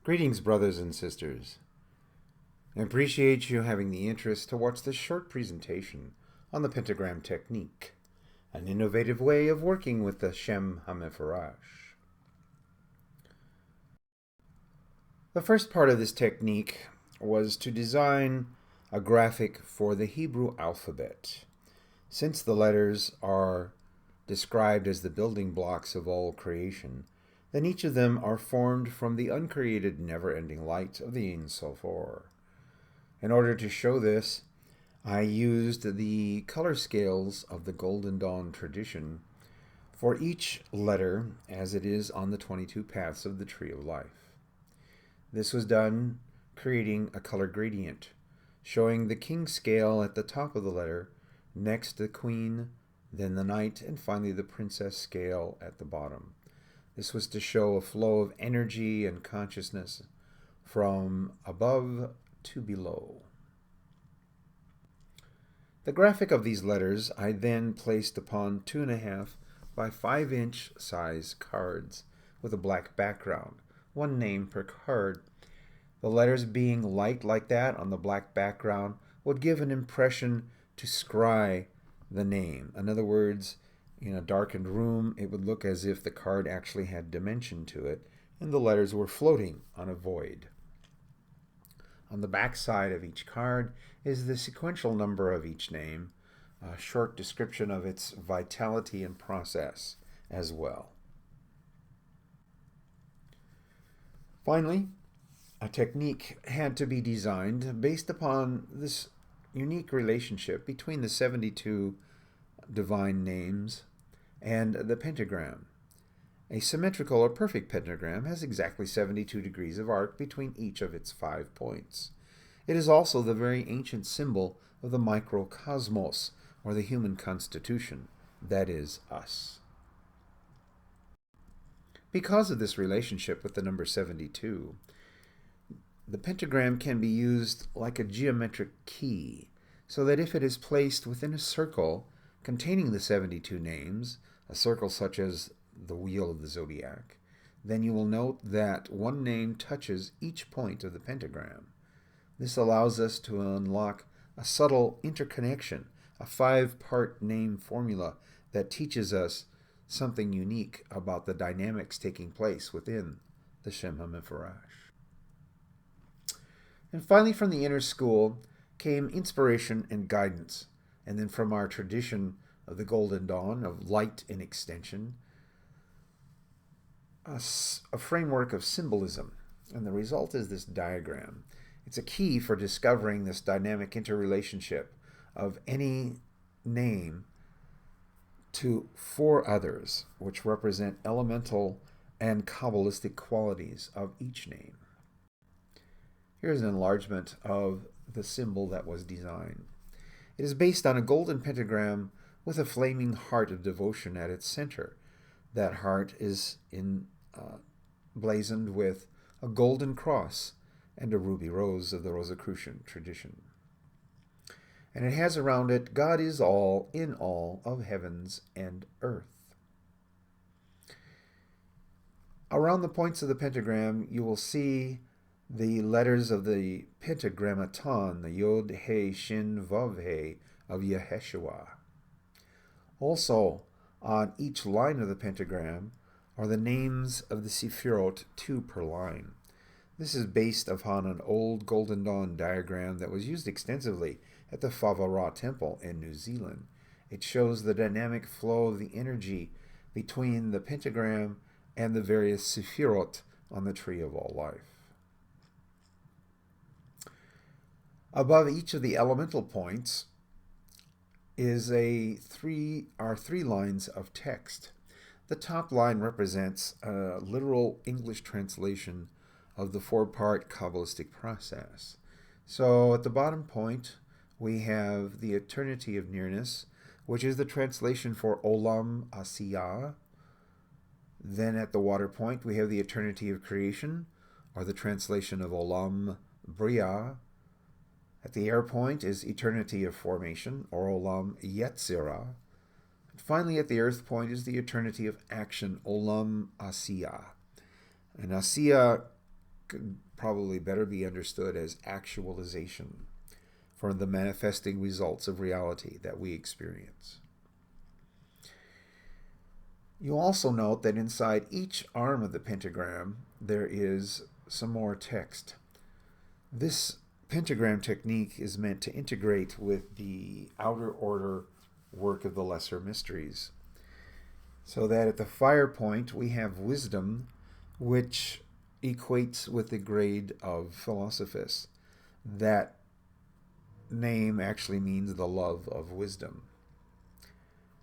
Greetings, brothers and sisters. I appreciate you having the interest to watch this short presentation on the Pentagram Technique, an innovative way of working with the Shem HaMephorash. The first part of this technique was to design a graphic for the Hebrew alphabet. Since the letters are described as the building blocks of all creation, then each of them are formed from the uncreated, never-ending light of the Ein Sof Or. In order to show this, I used the color scales of the Golden Dawn tradition for each letter as it is on the 22 paths of the Tree of Life. This was done creating a color gradient, showing the king scale at the top of the letter, next the queen, then the knight, and finally the princess scale at the bottom. This was to show a flow of energy and consciousness from above to below. The graphic of these letters I then placed upon 2.5 by 5-inch size cards with a black background, one name per card. The letters being light like that on the black background would give an impression to scry the name. In other words, in a darkened room, it would look as if the card actually had dimension to it, and the letters were floating on a void. On the back side of each card is the sequential number of each name, a short description of its vitality and process as well. Finally, a technique had to be designed based upon this unique relationship between the 72 divine names and the pentagram. A symmetrical or perfect pentagram has exactly 72 degrees of arc between each of its 5 points. It is also the very ancient symbol of the microcosmos, or the human constitution, that is, us. Because of this relationship with the number 72, the pentagram can be used like a geometric key, so that if it is placed within a circle containing the 72 names, a circle such as the wheel of the zodiac, then you will note that one name touches each point of the pentagram. This allows us to unlock a subtle interconnection, a 5-part name formula that teaches us something unique about the dynamics taking place within the Shem HaMephorash. And finally, from the inner school came inspiration and guidance, and then from our tradition of the Golden Dawn, of light and extension, a framework of symbolism. And the result is this diagram. It's a key for discovering this dynamic interrelationship of any name to 4 others, which represent elemental and Kabbalistic qualities of each name. Here's an enlargement of the symbol that was designed. It is based on a golden pentagram with a flaming heart of devotion at its center. That heart is blazoned with a golden cross and a ruby rose of the Rosicrucian tradition. And it has around it, God is all in all of heavens and earth. Around the points of the pentagram, you will see the letters of the Pentagrammaton, the Yod, He, Shin, Vav, He of Yeshua. Also, on each line of the pentagram are the names of the Sephirot, 2 per line. This is based upon an old Golden Dawn diagram that was used extensively at the Favara Temple in New Zealand. It shows the dynamic flow of the energy between the pentagram and the various Sephirot on the Tree of All Life. Above each of the elemental points is are 3 lines of text. The top line represents a literal English translation of the 4-part Kabbalistic process. So at the bottom point, we have the eternity of nearness, which is the translation for Olam Asiyah. Then at the water point, we have the eternity of creation, or the translation of Olam Bria. At the air point is eternity of formation, or Olam Yetzirah. And finally, at the earth point is the eternity of action, Olam Asiyah. And Asiyah could probably better be understood as actualization for the manifesting results of reality that we experience. You'll also note that inside each arm of the pentagram there is some more text. This pentagram technique is meant to integrate with the outer order work of the lesser mysteries. So that at the fire point we have wisdom, which equates with the grade of Philosophus. That name actually means the love of wisdom.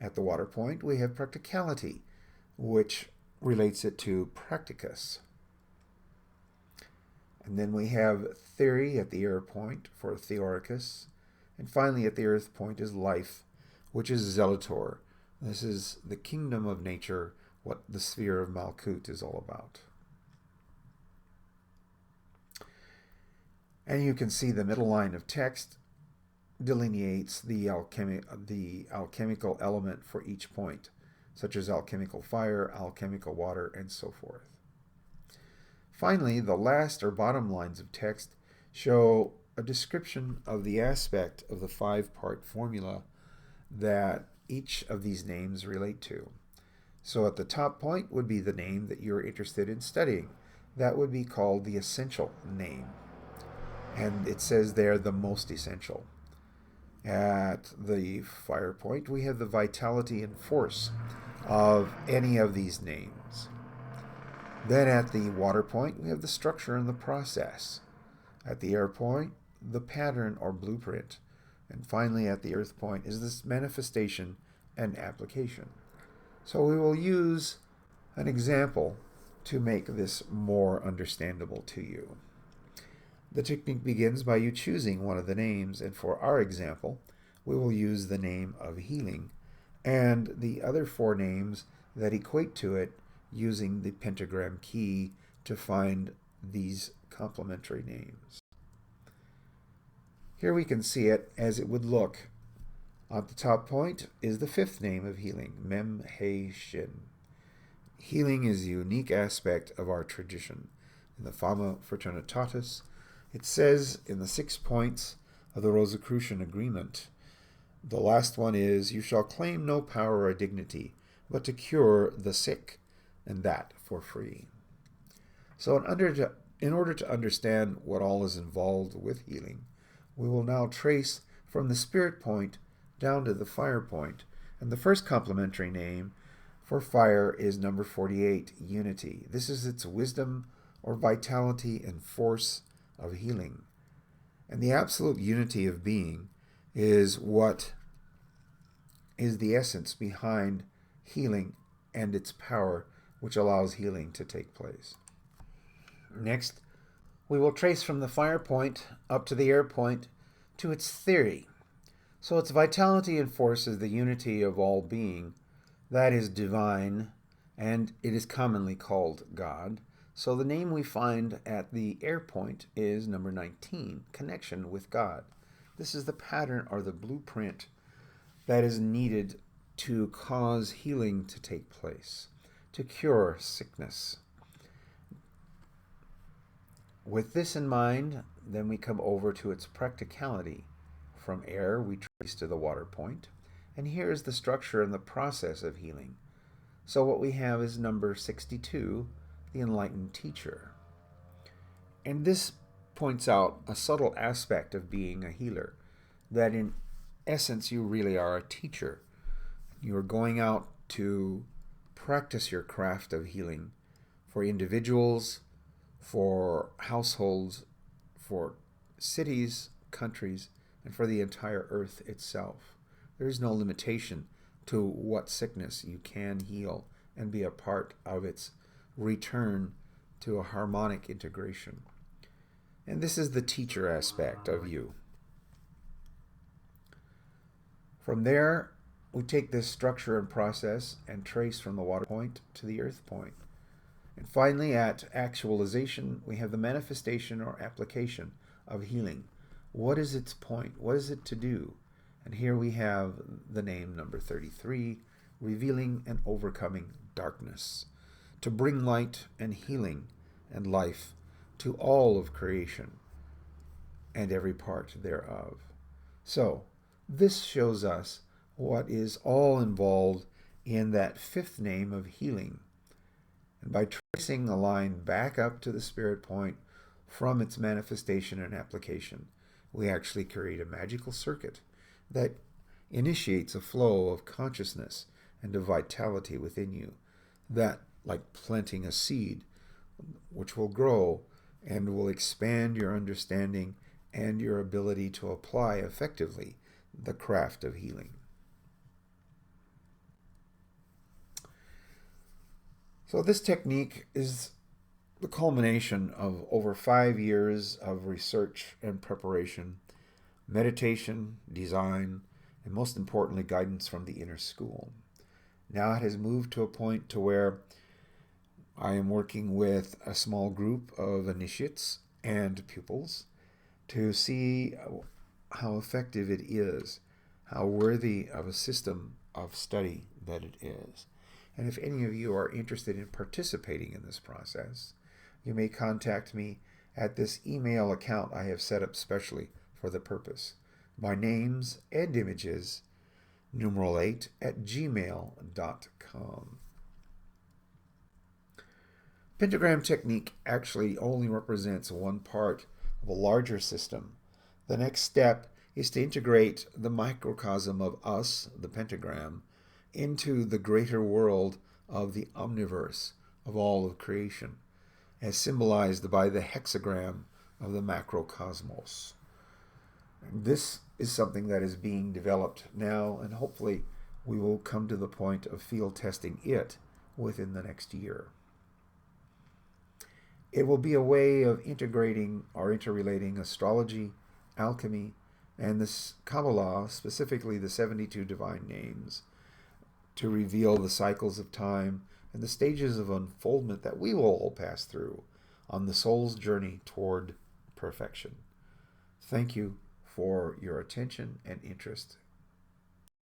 At the water point we have practicality, which relates it to practicus. And then we have theory at the air point for theoricus. And finally at the earth point is life, which is zelator. This is the kingdom of nature, what the sphere of Malkut is all about. And you can see the middle line of text delineates the alchemical element for each point, such as alchemical fire, alchemical water, and so forth. Finally, the last or bottom lines of text show a description of the aspect of the 5-part formula that each of these names relate to. So at the top point would be the name that you're interested in studying. That would be called the essential name. And it says there, the most essential. At the fire point, we have the vitality and force of any of these names. Then at the water point, we have the structure and the process. At the air point, the pattern or blueprint. And finally, at the earth point, is this manifestation and application. So we will use an example to make this more understandable to you. The technique begins by you choosing one of the names, and for our example, we will use the name of healing and the other 4 names that equate to it using the pentagram key to find these complementary names. Here we can see it as it would look. At the top point is the 5th name of healing, Mem He Shin. Healing is a unique aspect of our tradition. In the Fama Fraternitatis, it says in the 6 points of the Rosicrucian Agreement, the last one is, you shall claim no power or dignity, but to cure the sick, and that for free. So in order to understand what all is involved with healing, we will now trace from the spirit point down to the fire point. And the first complementary name for fire is number 48, unity. This is its wisdom or vitality and force of healing. And the absolute unity of being is what is the essence behind healing and its power, which allows healing to take place. Next, we will trace from the fire point up to the air point to its theory. So its vitality and force is the unity of all being. That is divine, and it is commonly called God. So the name we find at the air point is number 19, connection with God. This is the pattern or the blueprint that is needed to cause healing to take place, to cure sickness. With this in mind, then we come over to its practicality. From air, we trace to the water point, and here is the structure and the process of healing. So what we have is number 62, the enlightened teacher. And this points out a subtle aspect of being a healer, that in essence you really are a teacher. You are going out to practice your craft of healing for individuals, for households, for cities, countries, and for the entire earth itself. There is no limitation to what sickness you can heal and be a part of its return to a harmonic integration. And this is the teacher aspect of you. From there, we take this structure and process and trace from the water point to the earth point. And finally, at actualization, we have the manifestation or application of healing. What is its point? What is it to do? And here we have the name number 33, revealing and overcoming darkness, to bring light and healing and life to all of creation and every part thereof. So, this shows us what is all involved in that fifth name of healing. And by tracing a line back up to the spirit point from its manifestation and application, we actually create a magical circuit that initiates a flow of consciousness and of vitality within you that, like planting a seed, which will grow and will expand your understanding and your ability to apply effectively the craft of healing. So this technique is the culmination of over 5 years of research and preparation, meditation, design, and most importantly, guidance from the inner school. Now it has moved to a point to where I am working with a small group of initiates and pupils to see how effective it is, how worthy of a system of study that it is. And if any of you are interested in participating in this process, you may contact me at this email account I have set up specially for the purpose. My names and images, numeral 8 at gmail.com. Pentagram Technique actually only represents one part of a larger system. The next step is to integrate the microcosm of us, the pentagram, into the greater world of the omniverse of all of creation, as symbolized by the hexagram of the macrocosmos. This is something that is being developed now, and hopefully we will come to the point of field testing it within the next year. It will be a way of integrating or interrelating astrology, alchemy, and the Kabbalah, specifically the 72 divine names, to reveal the cycles of time and the stages of unfoldment that we will all pass through on the soul's journey toward perfection. Thank you for your attention and interest